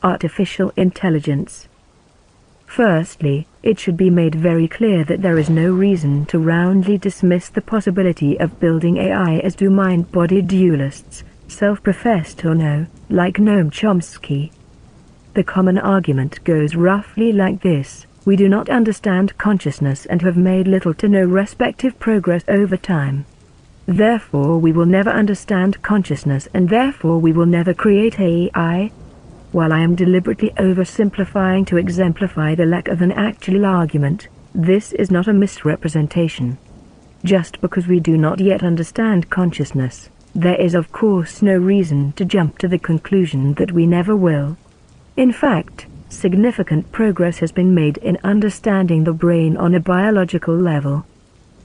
artificial intelligence. Firstly, it should be made very clear that there is no reason to roundly dismiss the possibility of building AI as do mind-body dualists, self-professed or no, like Noam Chomsky. The common argument goes roughly like this: we do not understand consciousness and have made little to no respective progress over time. Therefore we will never understand consciousness and therefore we will never create AI. While I am deliberately oversimplifying to exemplify the lack of an actual argument, this is not a misrepresentation. Just because we do not yet understand consciousness, there is of course no reason to jump to the conclusion that we never will. In fact, significant progress has been made in understanding the brain on a biological level.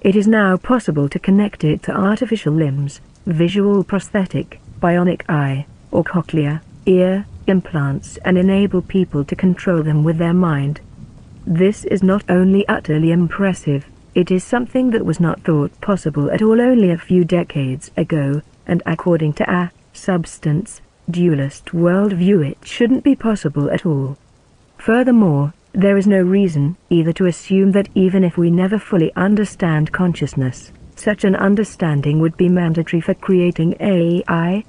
It is now possible to connect it to artificial limbs, visual prosthetic, bionic eye, or cochlear, ear, implants, and enable people to control them with their mind. This is not only utterly impressive, it is something that was not thought possible at all only a few decades ago, and according to a substance dualist worldview it shouldn't be possible at all. Furthermore, there is no reason either to assume that even if we never fully understand consciousness, such an understanding would be mandatory for creating AI.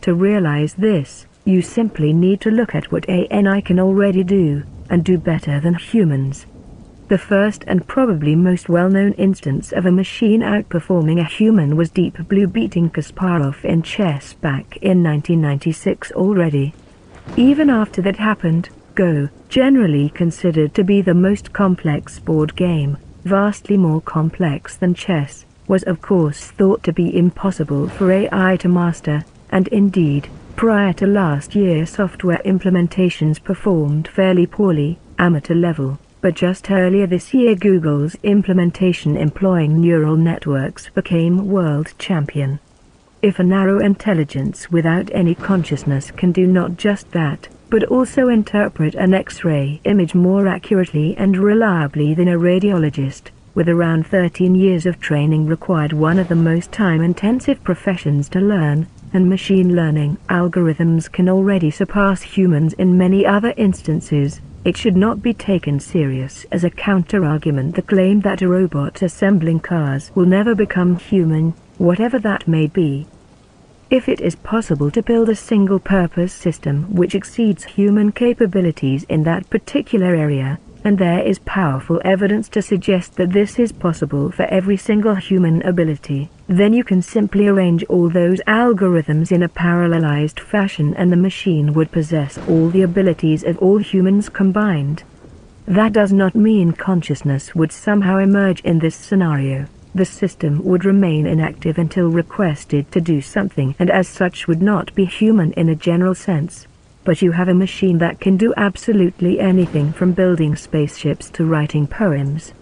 To realize this, you simply need to look at what AI can already do, and do better than humans. The first and probably most well-known instance of a machine outperforming a human was Deep Blue beating Kasparov in chess back in 1996 already. Even after that happened, Go, generally considered to be the most complex board game, vastly more complex than chess, was of course thought to be impossible for AI to master, and indeed, prior to last year software implementations performed fairly poorly, amateur level. But just earlier this year Google's implementation employing neural networks became world champion. If a narrow intelligence without any consciousness can do not just that, but also interpret an X-ray image more accurately and reliably than a radiologist, with around 13 years of training required, one of the most time-intensive professions to learn, and machine learning algorithms can already surpass humans in many other instances, it should not be taken serious as a counter-argument the claim that a robot assembling cars will never become human, whatever that may be. If it is possible to build a single-purpose system which exceeds human capabilities in that particular area, and there is powerful evidence to suggest that this is possible for every single human ability, then you can simply arrange all those algorithms in a parallelized fashion and the machine would possess all the abilities of all humans combined. That does not mean consciousness would somehow emerge in this scenario. The system would remain inactive until requested to do something and as such would not be human in a general sense. But you have a machine that can do absolutely anything from building spaceships to writing poems.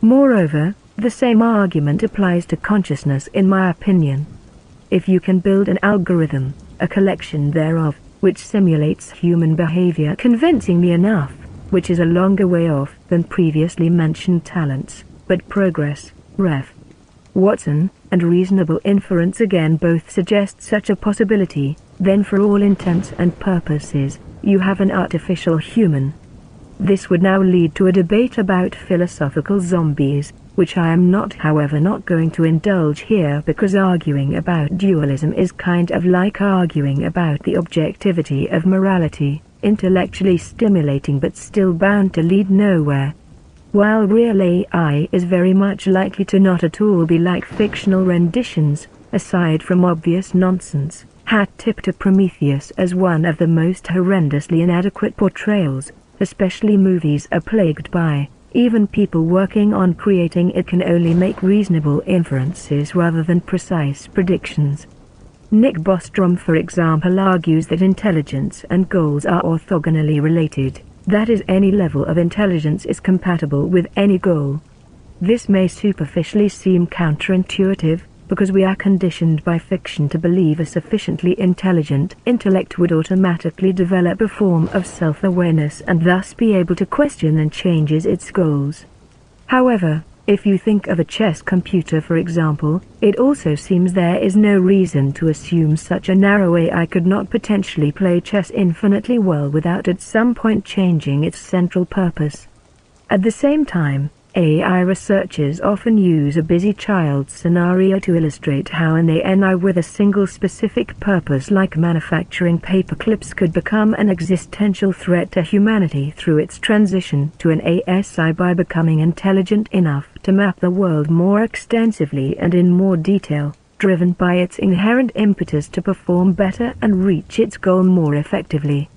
Moreover, the same argument applies to consciousness in my opinion. If you can build an algorithm, a collection thereof, which simulates human behavior convincingly enough, which is a longer way off than previously mentioned talents, but progress, Ref. Watson, and reasonable inference again both suggest such a possibility, then for all intents and purposes, you have an artificial human. This would now lead to a debate about philosophical zombies, which I am not going to indulge here because arguing about dualism is kind of like arguing about the objectivity of morality, intellectually stimulating but still bound to lead nowhere. While real AI is very much likely to not at all be like fictional renditions, aside from obvious nonsense, hat tip to Prometheus as one of the most horrendously inadequate portrayals, especially movies are plagued by. Even people working on creating it can only make reasonable inferences rather than precise predictions. Nick Bostrom, for example, argues that intelligence and goals are orthogonally related. That is, any level of intelligence is compatible with any goal. This may superficially seem counterintuitive, because we are conditioned by fiction to believe a sufficiently intelligent intellect would automatically develop a form of self-awareness and thus be able to question and change its goals. However, If you think of a chess computer for example, it also seems there is no reason to assume such a narrow AI could not potentially play chess infinitely well without at some point changing its central purpose. At the same time, AI researchers often use a busy child scenario to illustrate how an AI with a single specific purpose like manufacturing paperclips could become an existential threat to humanity through its transition to an ASI by becoming intelligent enough to map the world more extensively and in more detail, driven by its inherent impetus to perform better and reach its goal more effectively.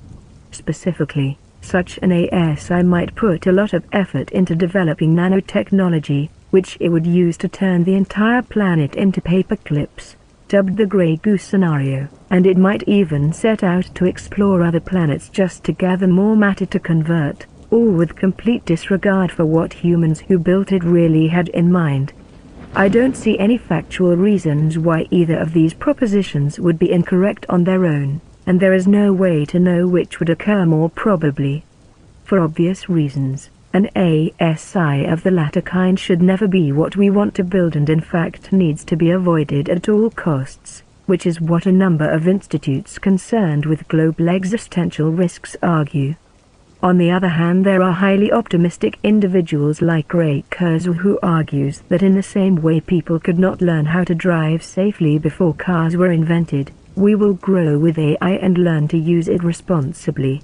Specifically, such an ASI might put a lot of effort into developing nanotechnology, which it would use to turn the entire planet into paperclips, dubbed the Grey Goose scenario, and it might even set out to explore other planets just to gather more matter to convert, all with complete disregard for what humans who built it really had in mind. I don't see any factual reasons why either of these propositions would be incorrect on their own, and there is no way to know which would occur more probably. For obvious reasons, an ASI of the latter kind should never be what we want to build and in fact needs to be avoided at all costs, which is what a number of institutes concerned with global existential risks argue. On the other hand, there are highly optimistic individuals like Ray Kurzweil who argues that in the same way people could not learn how to drive safely before cars were invented, we will grow with AI and learn to use it responsibly.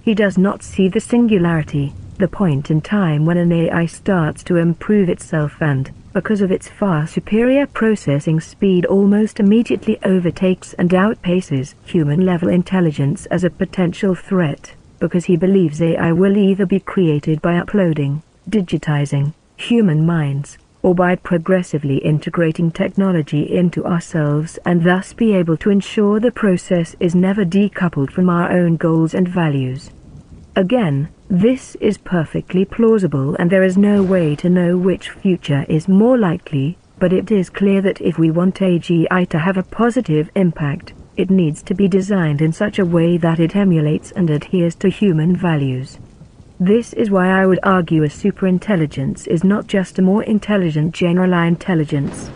He does not see the singularity, the point in time when an AI starts to improve itself and, because of its far superior processing speed, almost immediately overtakes and outpaces human-level intelligence as a potential threat, because he believes AI will either be created by uploading, digitizing, human minds, or by progressively integrating technology into ourselves and thus be able to ensure the process is never decoupled from our own goals and values. Again, this is perfectly plausible and there is no way to know which future is more likely, but it is clear that if we want AGI to have a positive impact, it needs to be designed in such a way that it emulates and adheres to human values. This is why I would argue a superintelligence is not just a more intelligent general intelligence.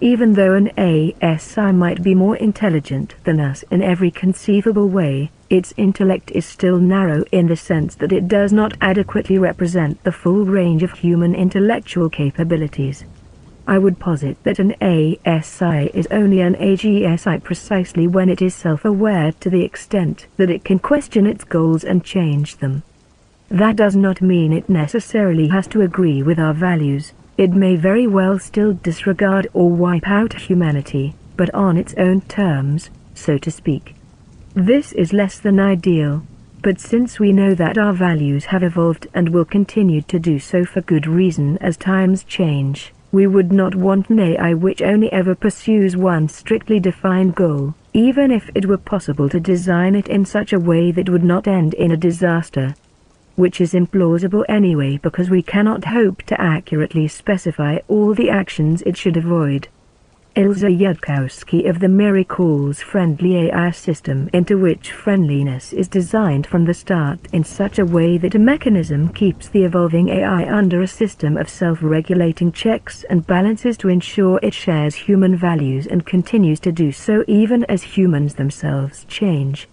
Even though an ASI might be more intelligent than us in every conceivable way, its intellect is still narrow in the sense that it does not adequately represent the full range of human intellectual capabilities. I would posit that an ASI is only an AGSI precisely when it is self-aware to the extent that it can question its goals and change them. That does not mean it necessarily has to agree with our values. It may very well still disregard or wipe out humanity, but on its own terms, so to speak. This is less than ideal, but since we know that our values have evolved and will continue to do so for good reason as times change, we would not want an AI which only ever pursues one strictly defined goal, even if it were possible to design it in such a way that would not end in a disaster. Which is implausible anyway because we cannot hope to accurately specify all the actions it should avoid. Ilza Yudkowsky of the Mirror calls friendly AI a system into which friendliness is designed from the start in such a way that a mechanism keeps the evolving AI under a system of self-regulating checks and balances to ensure it shares human values and continues to do so even as humans themselves change.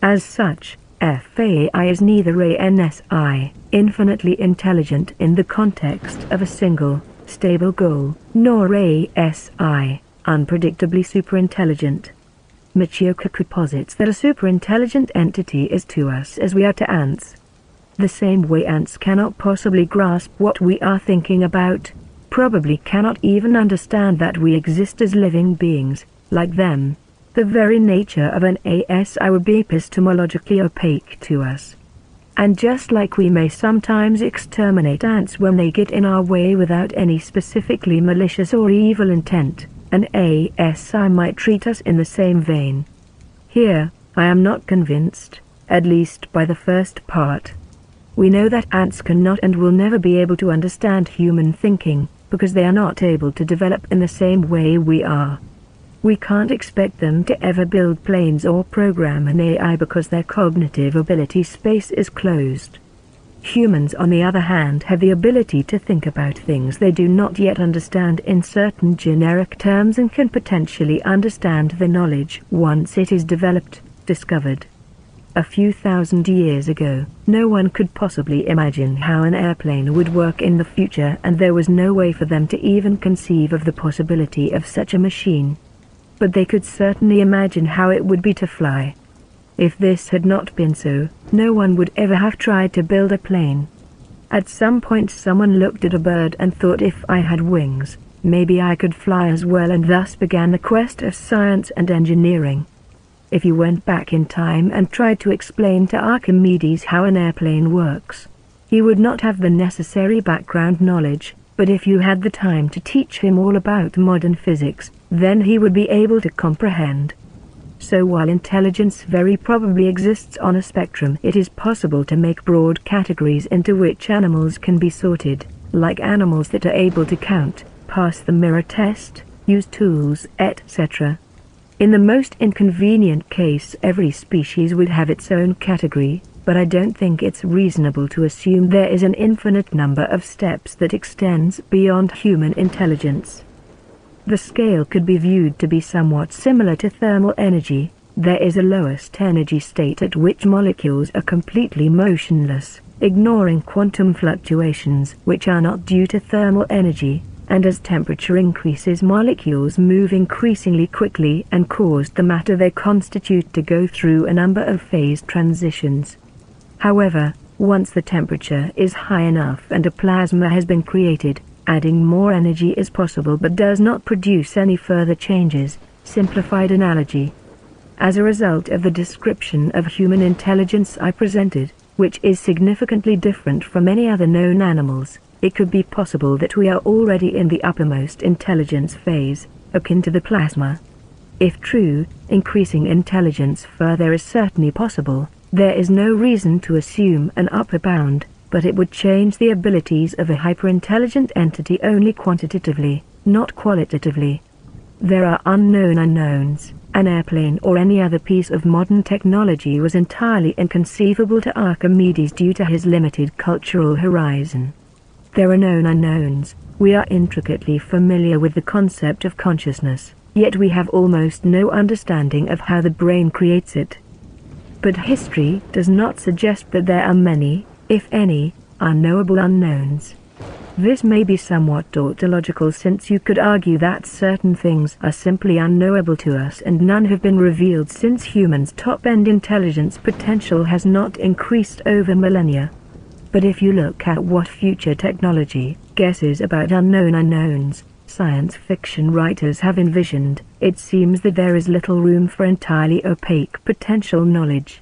As such, FAI is neither ANSI, infinitely intelligent in the context of a single, stable goal, nor ASI, unpredictably superintelligent. Michio Kaku posits that a superintelligent entity is to us as we are to ants. The same way ants cannot possibly grasp what we are thinking about, probably cannot even understand that we exist as living beings, like them. The very nature of an ASI would be epistemologically opaque to us. And just like we may sometimes exterminate ants when they get in our way without any specifically malicious or evil intent, an ASI might treat us in the same vein. Here, I am not convinced, at least by the first part. We know that ants cannot and will never be able to understand human thinking, because they are not able to develop in the same way we are. We can't expect them to ever build planes or program an AI because their cognitive ability space is closed. Humans, on the other hand, have the ability to think about things they do not yet understand in certain generic terms and can potentially understand the knowledge once it is developed, discovered. A few thousand years ago, no one could possibly imagine how an airplane would work in the future, and there was no way for them to even conceive of the possibility of such a machine. But they could certainly imagine how it would be to fly. If this had not been so, no one would ever have tried to build a plane. At some point someone looked at a bird and thought, if I had wings, maybe I could fly as well, and thus began the quest of science and engineering. If you went back in time and tried to explain to Archimedes how an airplane works, he would not have the necessary background knowledge, but if you had the time to teach him all about modern physics, then he would be able to comprehend. So while intelligence very probably exists on a spectrum, it is possible to make broad categories into which animals can be sorted, like animals that are able to count, pass the mirror test, use tools, etc. In the most inconvenient case, every species would have its own category, but I don't think it's reasonable to assume there is an infinite number of steps that extends beyond human intelligence. The scale could be viewed to be somewhat similar to thermal energy. There is a lowest energy state at which molecules are completely motionless, ignoring quantum fluctuations which are not due to thermal energy, and as temperature increases, molecules move increasingly quickly and cause the matter they constitute to go through a number of phase transitions. However, once the temperature is high enough and a plasma has been created, adding more energy is possible but does not produce any further changes. Simplified analogy. As a result of the description of human intelligence I presented, which is significantly different from any other known animals, it could be possible that we are already in the uppermost intelligence phase, akin to the plasma. If true, increasing intelligence further is certainly possible. There is no reason to assume an upper bound, but it would change the abilities of a hyperintelligent entity only quantitatively, not qualitatively. There are unknown unknowns. An airplane or any other piece of modern technology was entirely inconceivable to Archimedes due to his limited cultural horizon. There are known unknowns. We are intricately familiar with the concept of consciousness, yet we have almost no understanding of how the brain creates it. But history does not suggest that there are many, if any, unknowable unknowns. This may be somewhat tautological, since you could argue that certain things are simply unknowable to us and none have been revealed since humans' top-end intelligence potential has not increased over millennia. But if you look at what future technology, guesses about unknown unknowns, science fiction writers have envisioned, it seems that there is little room for entirely opaque potential knowledge.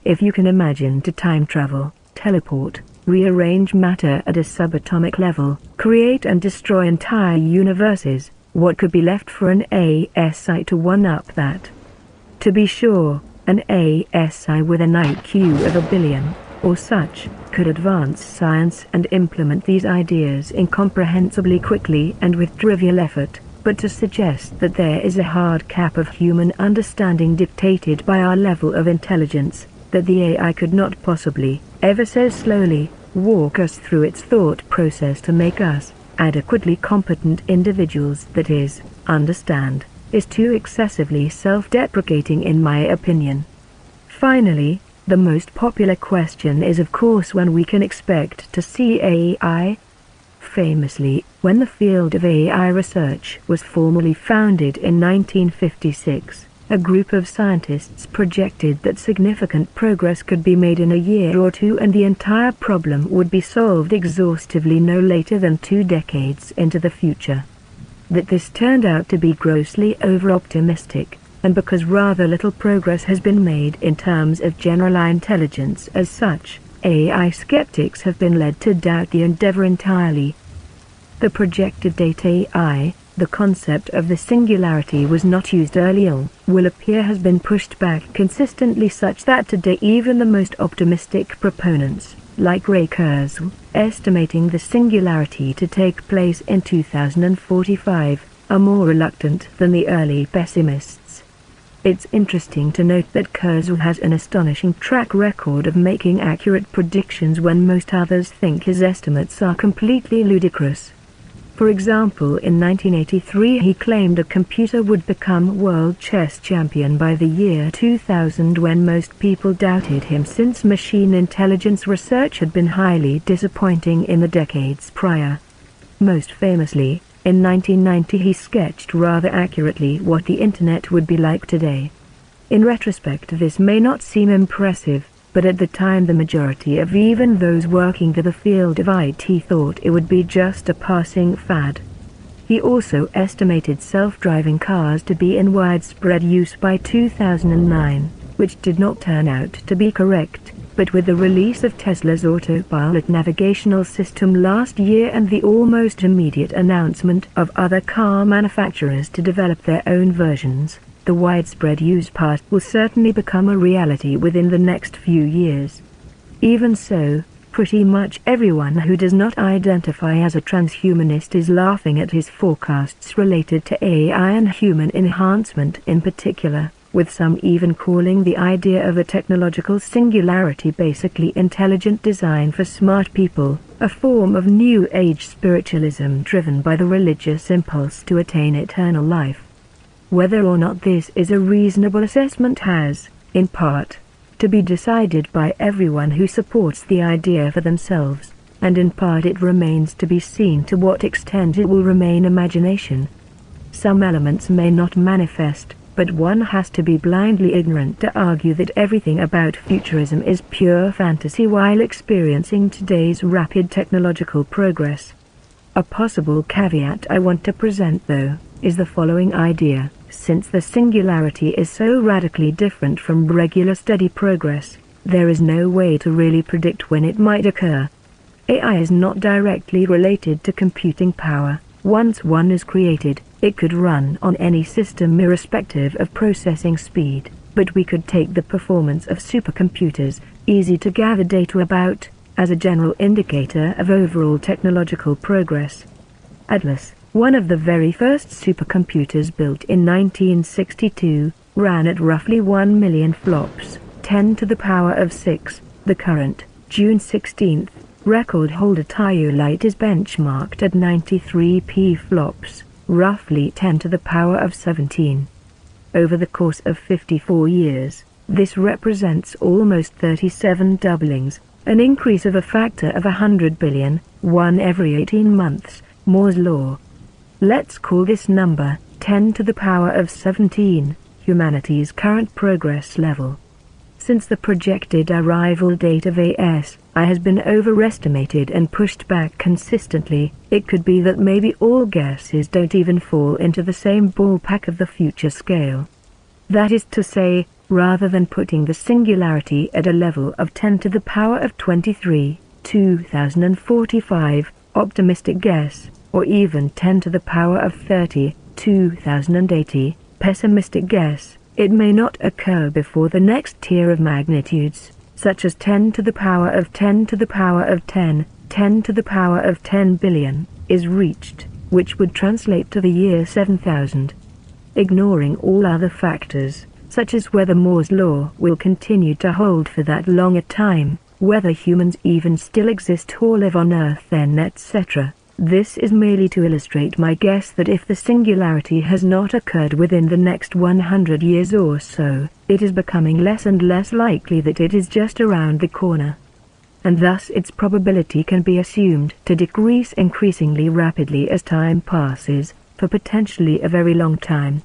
If you can imagine to time travel, teleport, rearrange matter at a subatomic level, create and destroy entire universes, what could be left for an ASI to one-up that? To be sure, an ASI with an IQ of 1 billion, or such, could advance science and implement these ideas incomprehensibly quickly and with trivial effort, but to suggest that there is a hard cap of human understanding dictated by our level of intelligence, that the AI could not possibly, ever so slowly, walk us through its thought process to make us adequately competent individuals, that is, understand, is too excessively self-deprecating in my opinion. Finally, the most popular question is of course when we can expect to see AI. Famously, when the field of AI research was formally founded in 1956, a group of scientists projected that significant progress could be made in a year or two and the entire problem would be solved exhaustively no later than 2 decades into the future. That this turned out to be grossly over-optimistic, and because rather little progress has been made in terms of general intelligence as such, AI skeptics have been led to doubt the endeavor entirely. The projected date AI, the concept of the singularity was not used early on, will appear has been pushed back consistently such that today even the most optimistic proponents, like Ray Kurzweil, estimating the singularity to take place in 2045, are more reluctant than the early pessimists. It's interesting to note that Kurzweil has an astonishing track record of making accurate predictions when most others think his estimates are completely ludicrous. For example, in 1983 he claimed a computer would become world chess champion by the year 2000 when most people doubted him since machine intelligence research had been highly disappointing in the decades prior. Most famously, in 1990 he sketched rather accurately what the internet would be like today. In retrospect this may not seem impressive, but at the time the majority of even those working in the field of IT thought it would be just a passing fad. He also estimated self-driving cars to be in widespread use by 2009, which did not turn out to be correct. But with the release of Tesla's autopilot navigational system last year and the almost immediate announcement of other car manufacturers to develop their own versions, the widespread use part will certainly become a reality within the next few years. Even so, pretty much everyone who does not identify as a transhumanist is laughing at his forecasts related to AI and human enhancement in particular, with some even calling the idea of a technological singularity basically intelligent design for smart people, a form of New Age spiritualism driven by the religious impulse to attain eternal life. Whether or not this is a reasonable assessment has, in part, to be decided by everyone who supports the idea for themselves, and in part it remains to be seen to what extent it will remain imagination. Some elements may not manifest, but one has to be blindly ignorant to argue that everything about futurism is pure fantasy while experiencing today's rapid technological progress. A possible caveat I want to present, though, is the following idea. Since the singularity is so radically different from regular steady progress, there is no way to really predict when it might occur. AI is not directly related to computing power. Once one is created, it could run on any system irrespective of processing speed, but we could take the performance of supercomputers, easy to gather data about, as a general indicator of overall technological progress. Atlas, one of the very first supercomputers built in 1962, ran at roughly 1 million flops, 10 to the power of 6. The current, June 16th, record holder Light is benchmarked at 93 petaflops, roughly 10 to the power of 17. Over the course of 54 years, this represents almost 37 doublings, an increase of a factor of 100 billion, one every 18 months, Moore's law. Let's call this number 10 to the power of 17, humanity's current progress level. Since the projected arrival date of AI has been overestimated and pushed back consistently, it could be that maybe all guesses don't even fall into the same ballpark of the future scale. That is to say, rather than putting the singularity at a level of 10 to the power of 23, 2045, optimistic guess, or even 10 to the power of 30, 2080, pessimistic guess, it may not occur before the next tier of magnitudes, such as 10 to the power of 10 to the power of 10, 10 to the power of 10 billion, is reached, which would translate to the year 7000. Ignoring all other factors, such as whether Moore's law will continue to hold for that long a time, whether humans even still exist or live on Earth then, etc. This is merely to illustrate my guess that if the singularity has not occurred within the next 100 years or so, it is becoming less and less likely that it is just around the corner. And thus its probability can be assumed to decrease increasingly rapidly as time passes, for potentially a very long time.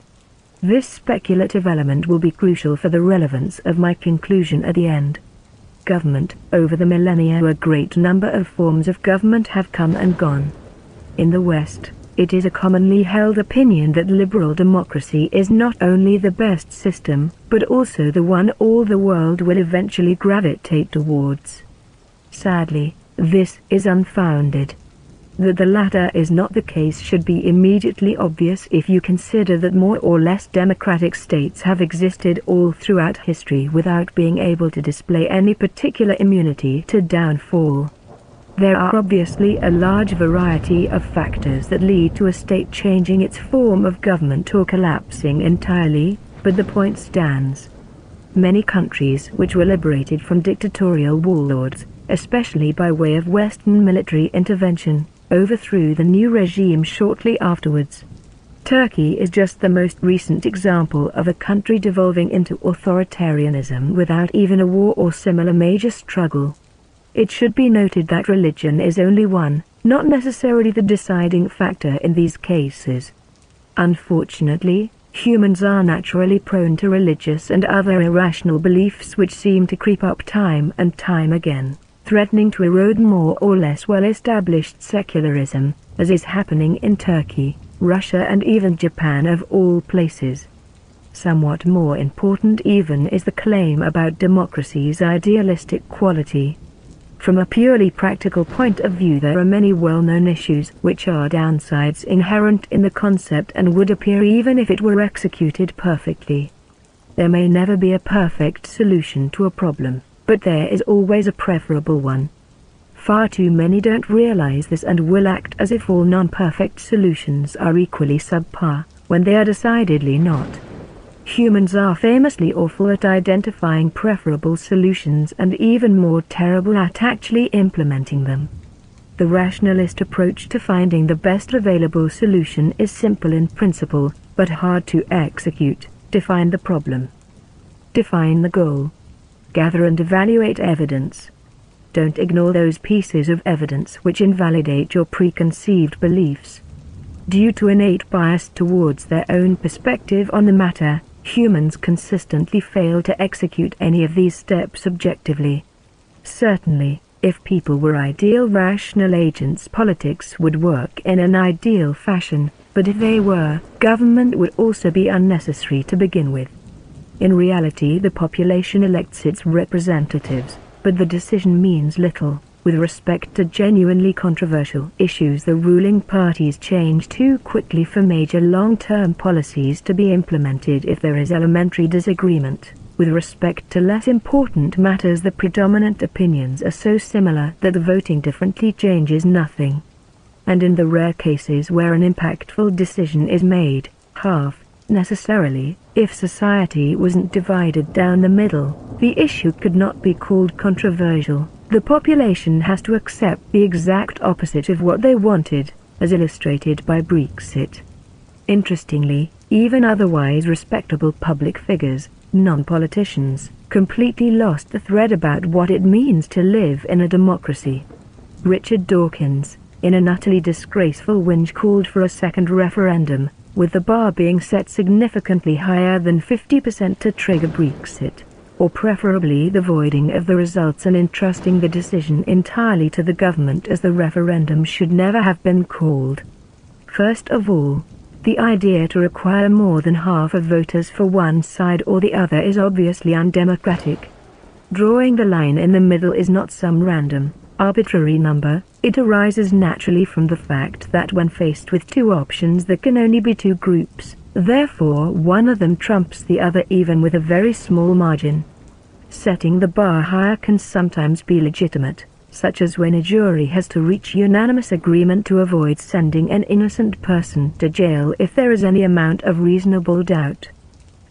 This speculative element will be crucial for the relevance of my conclusion at the end. Government. Over the millennia, a great number of forms of government have come and gone. In the West, it is a commonly held opinion that liberal democracy is not only the best system, but also the one all the world will eventually gravitate towards. Sadly, this is unfounded. That the latter is not the case should be immediately obvious if you consider that more or less democratic states have existed all throughout history without being able to display any particular immunity to downfall. There are obviously a large variety of factors that lead to a state changing its form of government or collapsing entirely, but the point stands. Many countries which were liberated from dictatorial warlords, especially by way of Western military intervention, overthrew the new regime shortly afterwards. Turkey is just the most recent example of a country devolving into authoritarianism without even a war or similar major struggle. It should be noted that religion is only one, not necessarily the deciding factor in these cases. Unfortunately, humans are naturally prone to religious and other irrational beliefs which seem to creep up time and time again, threatening to erode more or less well-established secularism, as is happening in Turkey, Russia and even Japan of all places. Somewhat more important even is the claim about democracy's idealistic quality. From a purely practical point of view, there are many well-known issues which are downsides inherent in the concept and would appear even if it were executed perfectly. There may never be a perfect solution to a problem, but there is always a preferable one. Far too many don't realize this and will act as if all non-perfect solutions are equally subpar, when they are decidedly not. Humans are famously awful at identifying preferable solutions and even more terrible at actually implementing them. The rationalist approach to finding the best available solution is simple in principle, but hard to execute. Define the problem. Define the goal. Gather and evaluate evidence. Don't ignore those pieces of evidence which invalidate your preconceived beliefs. Due to innate bias towards their own perspective on the matter, humans consistently fail to execute any of these steps objectively. Certainly, if people were ideal rational agents, politics would work in an ideal fashion, but if they were, government would also be unnecessary to begin with. In reality, the population elects its representatives, but the decision means little. With respect to genuinely controversial issues, the ruling parties change too quickly for major long-term policies to be implemented if there is elementary disagreement. With respect to less important matters, the predominant opinions are so similar that voting differently changes nothing. And in the rare cases where an impactful decision is made, half, necessarily, if society wasn't divided down the middle, the issue could not be called controversial. The population has to accept the exact opposite of what they wanted, as illustrated by Brexit. Interestingly, even otherwise respectable public figures, non-politicians, completely lost the thread about what it means to live in a democracy. Richard Dawkins, in an utterly disgraceful whinge, called for a second referendum, with the bar being set significantly higher than 50% to trigger Brexit, or preferably the voiding of the results and entrusting the decision entirely to the government, as the referendum should never have been called. First of all, the idea to require more than half of voters for one side or the other is obviously undemocratic. Drawing the line in the middle is not some random, arbitrary number. It arises naturally from the fact that when faced with two options, there can only be two groups. Therefore, one of them trumps the other even with a very small margin. Setting the bar higher can sometimes be legitimate, such as when a jury has to reach unanimous agreement to avoid sending an innocent person to jail if there is any amount of reasonable doubt.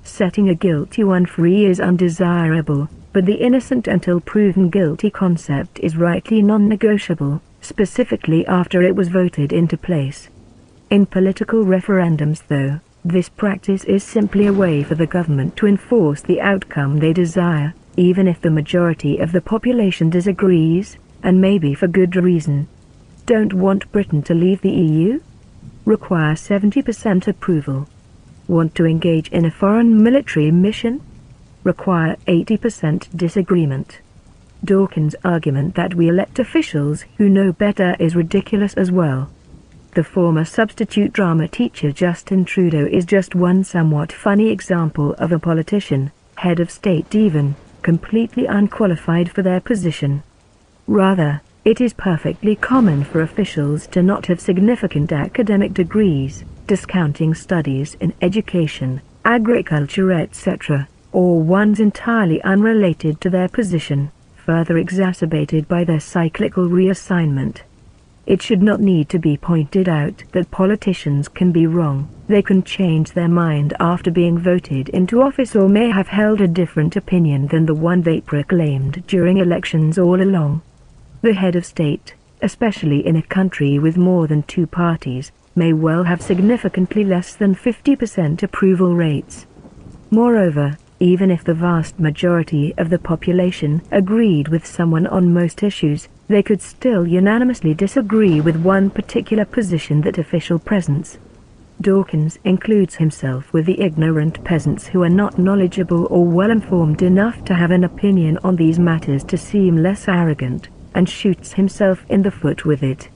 Setting a guilty one free is undesirable, but the innocent until proven guilty concept is rightly non-negotiable, specifically after it was voted into place. In political referendums, though, this practice is simply a way for the government to enforce the outcome they desire, even if the majority of the population disagrees, and maybe for good reason. Don't want Britain to leave the EU? Require 70% approval. Want to engage in a foreign military mission? Require 80% disagreement. Dawkins' argument that we elect officials who know better is ridiculous as well. The former substitute drama teacher Justin Trudeau is just one somewhat funny example of a politician, head of state even, completely unqualified for their position. Rather, it is perfectly common for officials to not have significant academic degrees, discounting studies in education, agriculture, etc., or ones entirely unrelated to their position, further exacerbated by their cyclical reassignment. it should not need to be pointed out that politicians can be wrong. They can change their mind after being voted into office or may have held a different opinion than the one they proclaimed during elections all along. The head of state, especially in a country with more than two parties, may well have significantly less than 50% approval rates. Moreover, even if the vast majority of the population agreed with someone on most issues, they could still unanimously disagree with one particular position that official presents. Dawkins includes himself with the ignorant peasants who are not knowledgeable or well-informed enough to have an opinion on these matters to seem less arrogant, and shoots himself in the foot with it.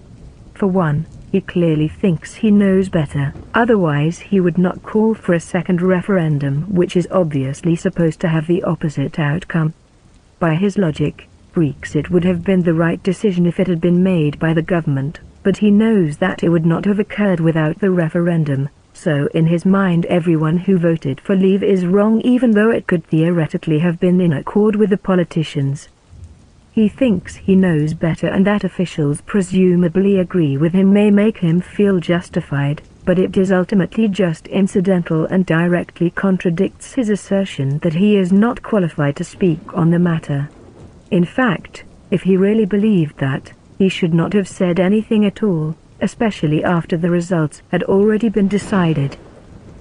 For one, he clearly thinks he knows better, otherwise he would not call for a second referendum, which is obviously supposed to have the opposite outcome. By his logic, Brexit would have been the right decision if it had been made by the government, but he knows that it would not have occurred without the referendum, so in his mind everyone who voted for leave is wrong, even though it could theoretically have been in accord with the politicians. He thinks he knows better, and that officials presumably agree with him may make him feel justified, but it is ultimately just incidental and directly contradicts his assertion that he is not qualified to speak on the matter. In fact, if he really believed that, he should not have said anything at all, especially after the results had already been decided.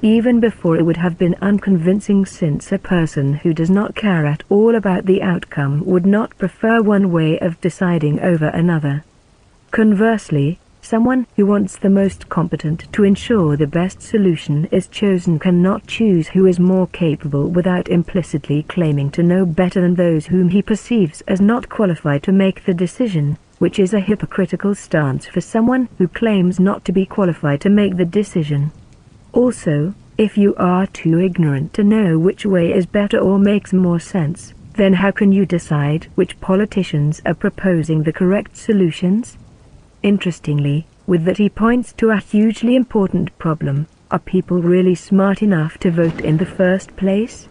Even before, it would have been unconvincing, since a person who does not care at all about the outcome would not prefer one way of deciding over another. Conversely, someone who wants the most competent to ensure the best solution is chosen cannot choose who is more capable without implicitly claiming to know better than those whom he perceives as not qualified to make the decision, which is a hypocritical stance for someone who claims not to be qualified to make the decision. Also, if you are too ignorant to know which way is better or makes more sense, then how can you decide which politicians are proposing the correct solutions? Interestingly, with that he points to a hugely important problem: are people really smart enough to vote in the first place?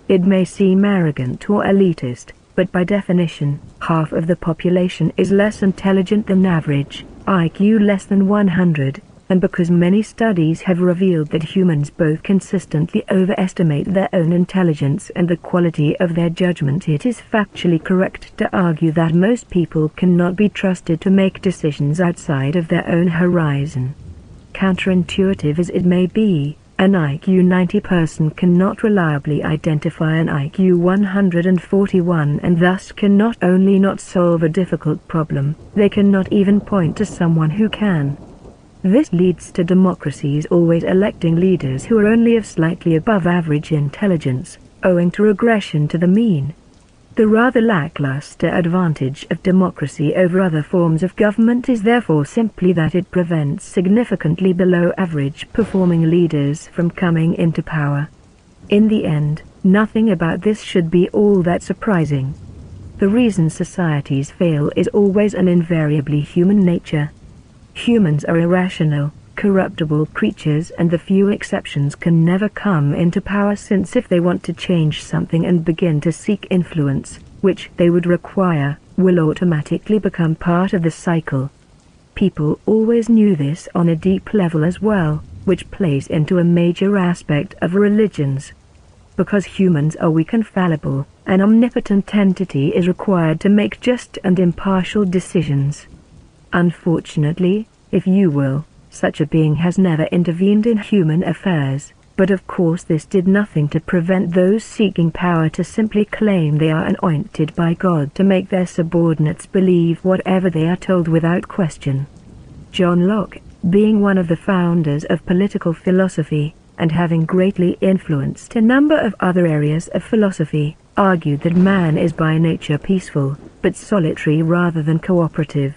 It may seem arrogant or elitist, but by definition, half of the population is less intelligent than average, IQ less than 100, and because many studies have revealed that humans both consistently overestimate their own intelligence and the quality of their judgment, it is factually correct to argue that most people cannot be trusted to make decisions outside of their own horizon. Counterintuitive as it may be, an IQ 90 person cannot reliably identify an IQ 141 and thus can not only not solve a difficult problem, they cannot even point to someone who can. This leads to democracies always electing leaders who are only of slightly above average intelligence, owing to regression to the mean. The rather lackluster advantage of democracy over other forms of government is therefore simply that it prevents significantly below average performing leaders from coming into power. In the end, nothing about this should be all that surprising. The reason societies fail is always and invariably human nature. Humans are irrational, corruptible creatures, and the few exceptions can never come into power, since if they want to change something and begin to seek influence, which they would require, will automatically become part of the cycle. People always knew this on a deep level as well, which plays into a major aspect of religions. Because humans are weak and fallible, an omnipotent entity is required to make just and impartial decisions. Unfortunately, if you will, such a being has never intervened in human affairs, but of course this did nothing to prevent those seeking power to simply claim they are anointed by God to make their subordinates believe whatever they are told without question. John Locke, being one of the founders of political philosophy, and having greatly influenced a number of other areas of philosophy, argued that man is by nature peaceful, but solitary rather than cooperative.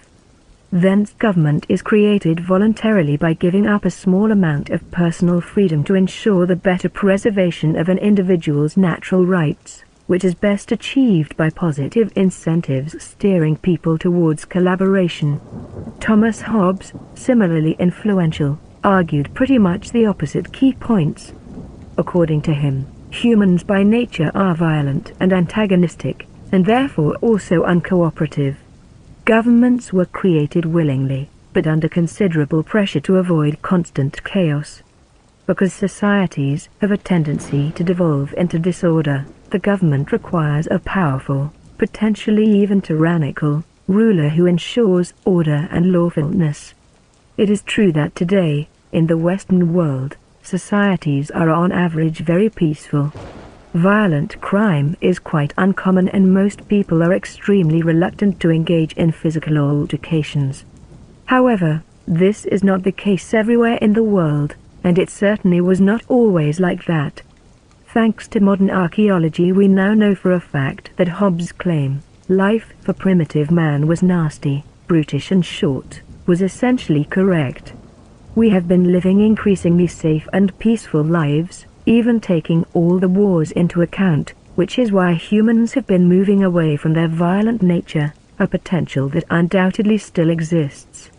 Thence government is created voluntarily by giving up a small amount of personal freedom to ensure the better preservation of an individual's natural rights, which is best achieved by positive incentives steering people towards collaboration. Thomas Hobbes, similarly influential, argued pretty much the opposite key points. According to him, humans by nature are violent and antagonistic, and therefore also uncooperative. Governments were created willingly, but under considerable pressure to avoid constant chaos. Because societies have a tendency to devolve into disorder, the government requires a powerful, potentially even tyrannical, ruler who ensures order and lawfulness. It is true that today, in the Western world, societies are on average very peaceful. Violent crime is quite uncommon and most people are extremely reluctant to engage in physical altercations. However, this is not the case everywhere in the world, and it certainly was not always like that. Thanks to modern archaeology, we now know for a fact that Hobbes' claim, life for primitive man was nasty, brutish and short, was essentially correct. We have been living increasingly safe and peaceful lives, even taking all the wars into account, which is why humans have been moving away from their violent nature, a potential that undoubtedly still exists.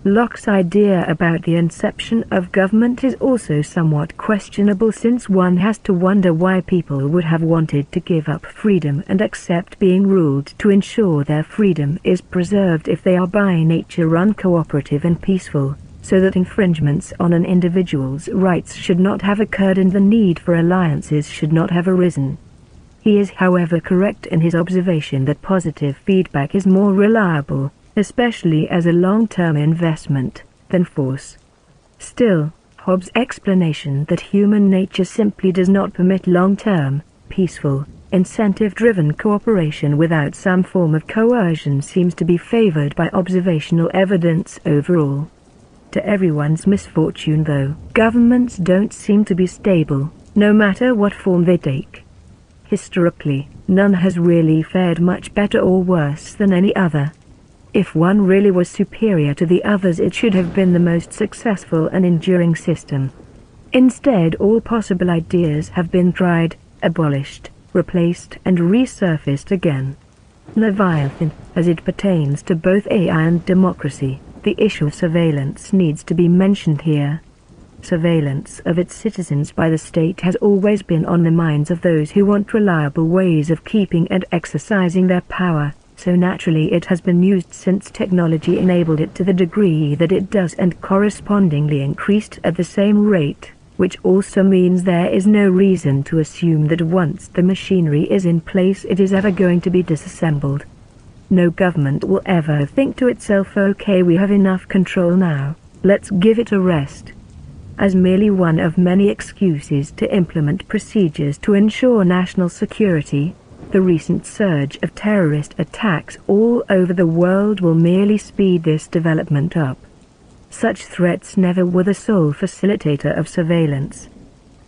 Locke's idea about the inception of government is also somewhat questionable, since one has to wonder why people would have wanted to give up freedom and accept being ruled to ensure their freedom is preserved if they are by nature uncooperative and peaceful, so that infringements on an individual's rights should not have occurred and the need for alliances should not have arisen. He is, however, correct in his observation that positive feedback is more reliable, especially as a long-term investment, than force. Still, Hobbes' explanation that human nature simply does not permit long-term, peaceful, incentive-driven cooperation without some form of coercion seems to be favored by observational evidence overall. To everyone's misfortune, though, governments don't seem to be stable, no matter what form they take. Historically, none has really fared much better or worse than any other. If one really was superior to the others, it should have been the most successful and enduring system. Instead, all possible ideas have been tried, abolished, replaced and resurfaced again. Leviathan, as it pertains to both AI and democracy, the issue of surveillance needs to be mentioned here. Surveillance of its citizens by the state has always been on the minds of those who want reliable ways of keeping and exercising their power, so naturally it has been used since technology enabled it to the degree that it does and correspondingly increased at the same rate, which also means there is no reason to assume that once the machinery is in place it is ever going to be disassembled. No government will ever think to itself, okay, we have enough control now, let's give it a rest, as merely one of many excuses to implement procedures to ensure national security. The recent surge of terrorist attacks all over the world will merely speed this development up. Such threats never were the sole facilitator of surveillance.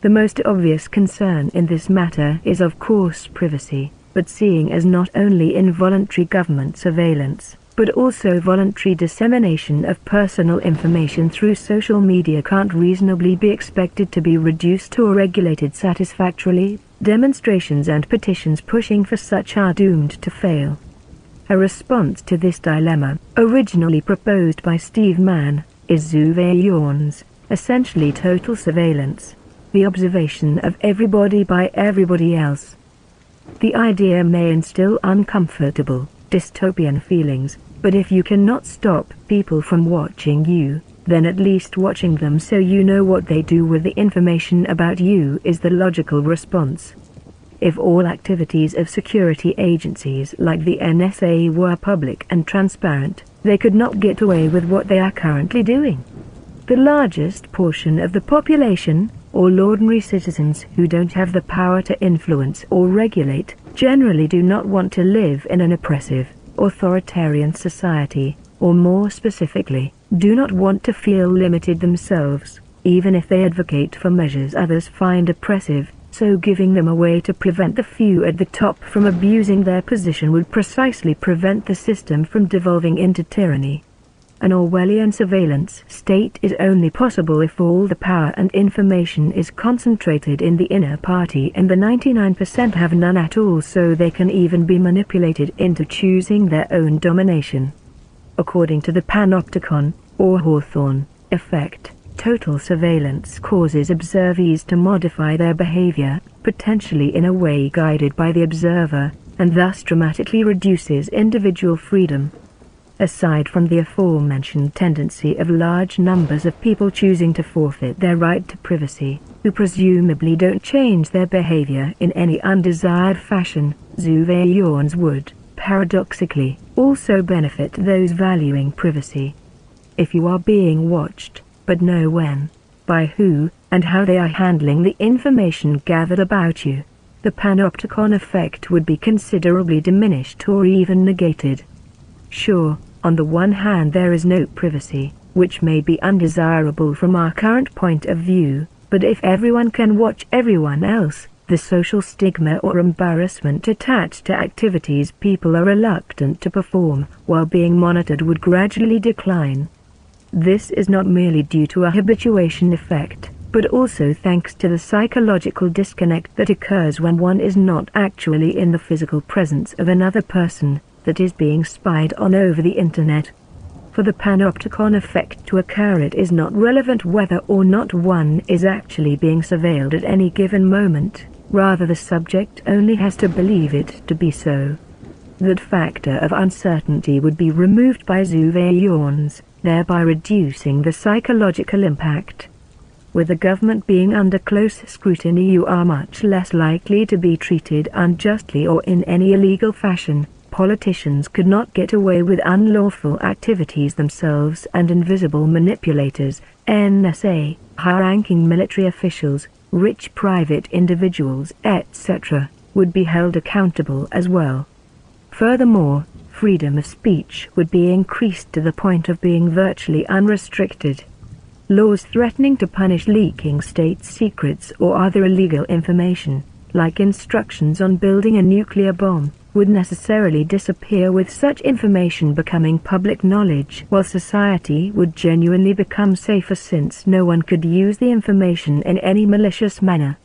The most obvious concern in this matter is of course privacy, but seeing as not only involuntary government surveillance, but also voluntary dissemination of personal information through social media can't reasonably be expected to be reduced or regulated satisfactorily, demonstrations and petitions pushing for such are doomed to fail. A response to this dilemma, originally proposed by Steve Mann, is surveillance, essentially total surveillance, the observation of everybody by everybody else. The idea may instill uncomfortable, dystopian feelings, but if you cannot stop people from watching you, then at least watching them so you know what they do with the information about you is the logical response. If all activities of security agencies like the NSA were public and transparent, they could not get away with what they are currently doing. The largest portion of the population, all ordinary citizens who don't have the power to influence or regulate, generally do not want to live in an oppressive, authoritarian society, or more specifically, do not want to feel limited themselves, even if they advocate for measures others find oppressive, so giving them a way to prevent the few at the top from abusing their position would precisely prevent the system from devolving into tyranny. An Orwellian surveillance state is only possible if all the power and information is concentrated in the inner party and the 99% have none at all, so they can even be manipulated into choosing their own domination. According to the panopticon, or Hawthorne, effect, total surveillance causes observees to modify their behavior, potentially in a way guided by the observer, and thus dramatically reduces individual freedom. aside from the aforementioned tendency of large numbers of people choosing to forfeit their right to privacy, who presumably don't change their behavior in any undesired fashion, surveillance would, paradoxically, also benefit those valuing privacy. If you are being watched, but know when, by who, and how they are handling the information gathered about you, the panopticon effect would be considerably diminished or even negated. Sure, on the one hand there is no privacy, which may be undesirable from our current point of view, but if everyone can watch everyone else, the social stigma or embarrassment attached to activities people are reluctant to perform while being monitored would gradually decline. This is not merely due to a habituation effect, but also thanks to the psychological disconnect that occurs when one is not actually in the physical presence of another person that is being spied on over the internet. For the panopticon effect to occur, it is not relevant whether or not one is actually being surveilled at any given moment, rather the subject only has to believe it to be so. That factor of uncertainty would be removed by surveillance, thereby reducing the psychological impact. With the government being under close scrutiny, you are much less likely to be treated unjustly or in any illegal fashion. Politicians could not get away with unlawful activities themselves, and invisible manipulators, NSA, high-ranking military officials, rich private individuals, etc., would be held accountable as well. Furthermore, freedom of speech would be increased to the point of being virtually unrestricted. Laws threatening to punish leaking state secrets or other illegal information, like instructions on building a nuclear bomb, would necessarily disappear, with such information becoming public knowledge, while society would genuinely become safer since no one could use the information in any malicious manner.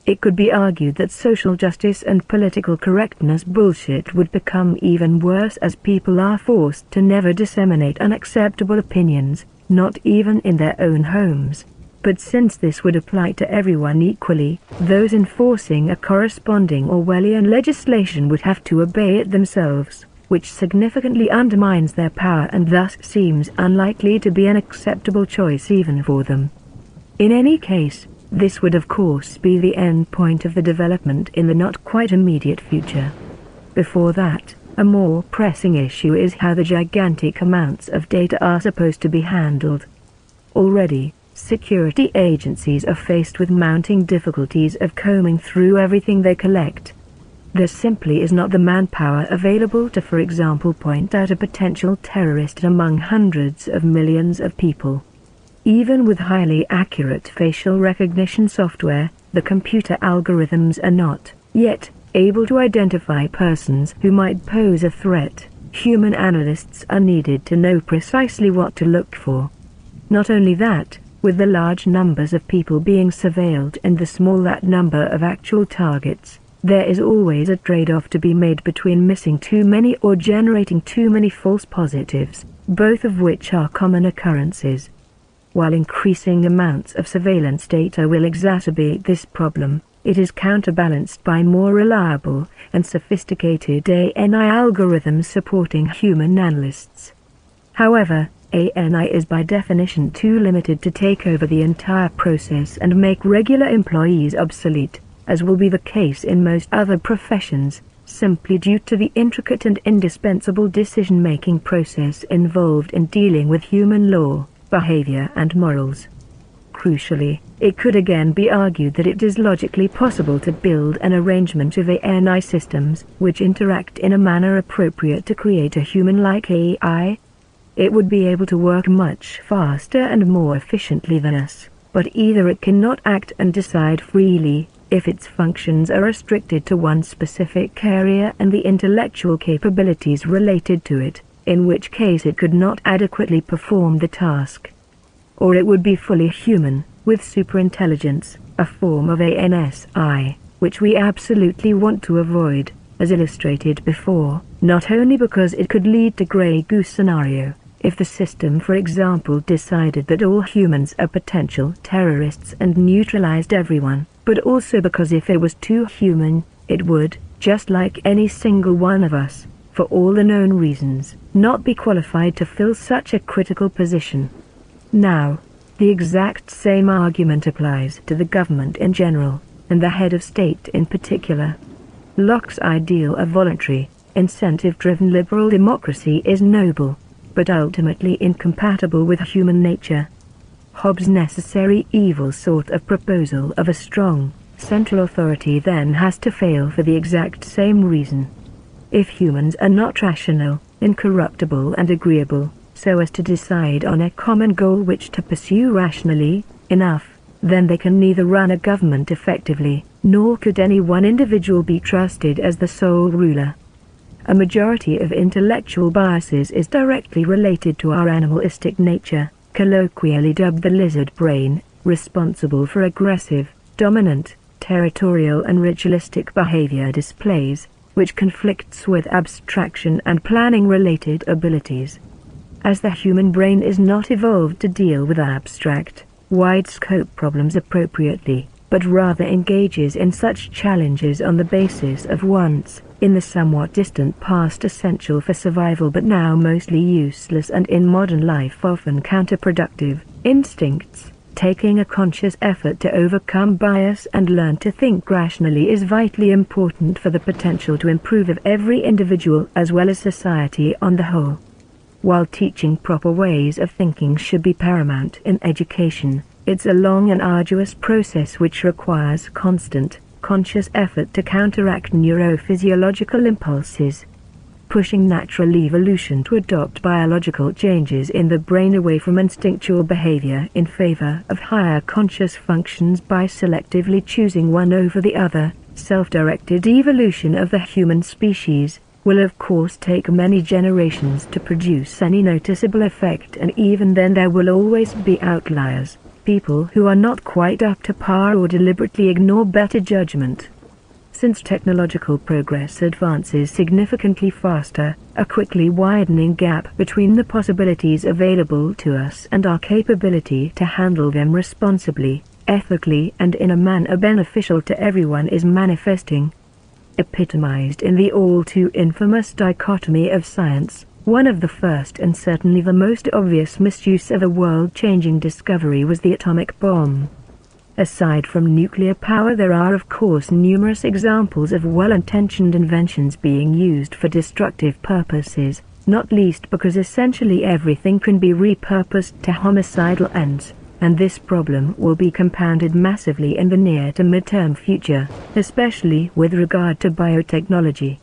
It could be argued that social justice and political correctness bullshit would become even worse as people are forced to never disseminate unacceptable opinions, not even in their own homes. But since this would apply to everyone equally, those enforcing a corresponding Orwellian legislation would have to obey it themselves, which significantly undermines their power and thus seems unlikely to be an acceptable choice even for them. In any case, this would of course be the end point of the development in the not quite immediate future. Before that, a more pressing issue is how the gigantic amounts of data are supposed to be handled. Already, security agencies are faced with mounting difficulties of combing through everything they collect. There simply is not the manpower available to, for example, point out a potential terrorist among hundreds of millions of people. Even with highly accurate facial recognition software, the computer algorithms are not yet able to identify persons who might pose a threat. Human analysts are needed to know precisely what to look for. Not only that, with the large numbers of people being surveilled and the small number of actual targets, there is always a trade-off to be made between missing too many or generating too many false positives, both of which are common occurrences. While increasing amounts of surveillance data will exacerbate this problem, it is counterbalanced by more reliable and sophisticated AI algorithms supporting human analysts. However, AI is by definition too limited to take over the entire process and make regular employees obsolete, as will be the case in most other professions, simply due to the intricate and indispensable decision-making process involved in dealing with human law, behavior and morals. Crucially, it could again be argued that it is logically possible to build an arrangement of AI systems which interact in a manner appropriate to create a human-like AI. It would be able to work much faster and more efficiently than us, but either it cannot act and decide freely, if its functions are restricted to one specific area and the intellectual capabilities related to it, in which case it could not adequately perform the task. Or it would be fully human, with superintelligence, a form of ANSI, which we absolutely want to avoid, as illustrated before, not only because it could lead to Grey Goose scenario, if the system, for example, decided that all humans are potential terrorists and neutralized everyone, but also because if it was too human, it would, just like any single one of us, for all the known reasons, not be qualified to fill such a critical position. Now, the exact same argument applies to the government in general, and the head of state in particular. Locke's ideal of voluntary, incentive-driven liberal democracy is noble, but ultimately incompatible with human nature. Hobbes' necessary evil sort of proposal of a strong, central authority then has to fail for the exact same reason. If humans are not rational, incorruptible and agreeable, so as to decide on a common goal which to pursue rationally enough, then they can neither run a government effectively, nor could any one individual be trusted as the sole ruler. A majority of intellectual biases is directly related to our animalistic nature, colloquially dubbed the lizard brain, responsible for aggressive, dominant, territorial and ritualistic behavior displays, which conflicts with abstraction and planning-related abilities. As the human brain is not evolved to deal with abstract, wide-scope problems appropriately, but rather engages in such challenges on the basis of once, in the somewhat distant past essential for survival but now mostly useless and in modern life often counterproductive, instincts, taking a conscious effort to overcome bias and learn to think rationally is vitally important for the potential to improve of every individual as well as society on the whole. While teaching proper ways of thinking should be paramount in education, it's a long and arduous process which requires constant, conscious effort to counteract neurophysiological impulses, pushing natural evolution to adopt biological changes in the brain away from instinctual behavior in favor of higher conscious functions by selectively choosing one over the other. Self-directed evolution of the human species will of course take many generations to produce any noticeable effect, and even then there will always be outliers, people who are not quite up to par or deliberately ignore better judgment. Since technological progress advances significantly faster, a quickly widening gap between the possibilities available to us and our capability to handle them responsibly, ethically and in a manner beneficial to everyone is manifesting. Epitomized in the all-too infamous dichotomy of science, one of the first and certainly the most obvious misuse of a world-changing discovery was the atomic bomb. Aside from nuclear power, there are of course numerous examples of well-intentioned inventions being used for destructive purposes, not least because essentially everything can be repurposed to homicidal ends, and this problem will be compounded massively in the near to mid-term future, especially with regard to biotechnology.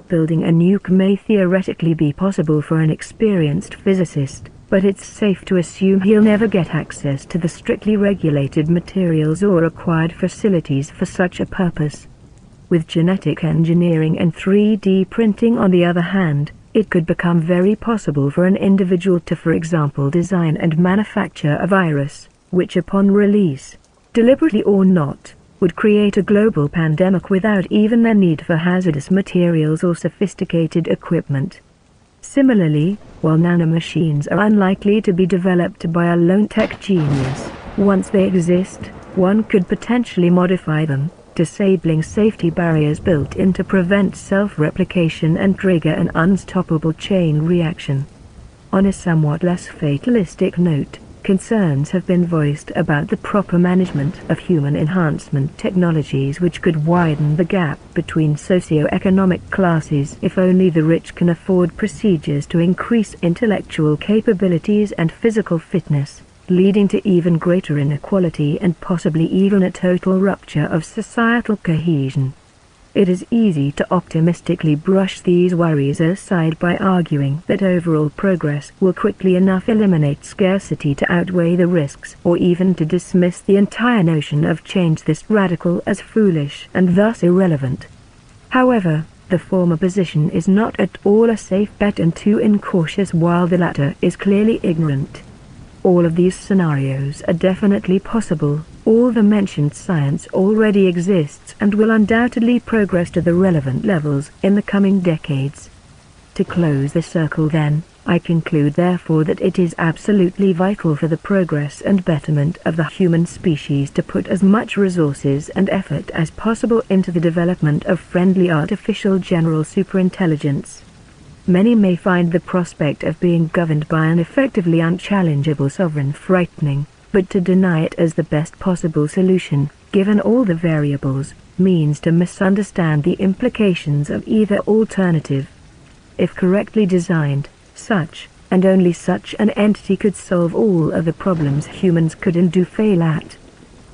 Building a nuke may theoretically be possible for an experienced physicist, but it's safe to assume he'll never get access to the strictly regulated materials or acquired facilities for such a purpose. With genetic engineering and 3D printing on the other hand, it could become very possible for an individual to, for example, design and manufacture a virus, which upon release, deliberately or not, would create a global pandemic without even the need for hazardous materials or sophisticated equipment. Similarly, while nanomachines are unlikely to be developed by a lone tech genius, once they exist, one could potentially modify them, disabling safety barriers built in to prevent self-replication and trigger an unstoppable chain reaction. On a somewhat less fatalistic note, concerns have been voiced about the proper management of human enhancement technologies which could widen the gap between socio-economic classes if only the rich can afford procedures to increase intellectual capabilities and physical fitness, leading to even greater inequality and possibly even a total rupture of societal cohesion. It is easy to optimistically brush these worries aside by arguing that overall progress will quickly enough eliminate scarcity to outweigh the risks, or even to dismiss the entire notion of change this radical as foolish and thus irrelevant. However, the former position is not at all a safe bet and too incautious, while the latter is clearly ignorant. All of these scenarios are definitely possible. All the mentioned science already exists and will undoubtedly progress to the relevant levels in the coming decades. To close the circle then, I conclude therefore that it is absolutely vital for the progress and betterment of the human species to put as much resources and effort as possible into the development of friendly artificial general superintelligence. Many may find the prospect of being governed by an effectively unchallengeable sovereign frightening, but to deny it as the best possible solution, given all the variables, means to misunderstand the implications of either alternative. If correctly designed, such, and only such an entity could solve all of the problems humans could and do fail at.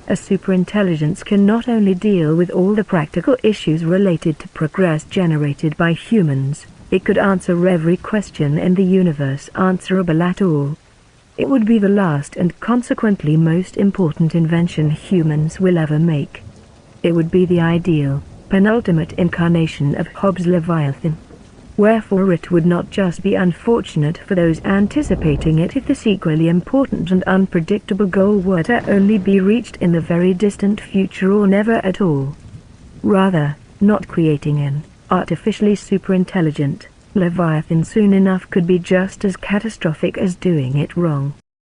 A superintelligence can not only deal with all the practical issues related to progress generated by humans, it could answer every question in the universe answerable at all. It would be the last and consequently most important invention humans will ever make. It would be the ideal, penultimate incarnation of Hobbes Leviathan. Wherefore it would not just be unfortunate for those anticipating it if this equally important and unpredictable goal were to only be reached in the very distant future or never at all. Rather, not creating an artificially superintelligent Leviathan soon enough could be just as catastrophic as doing it wrong.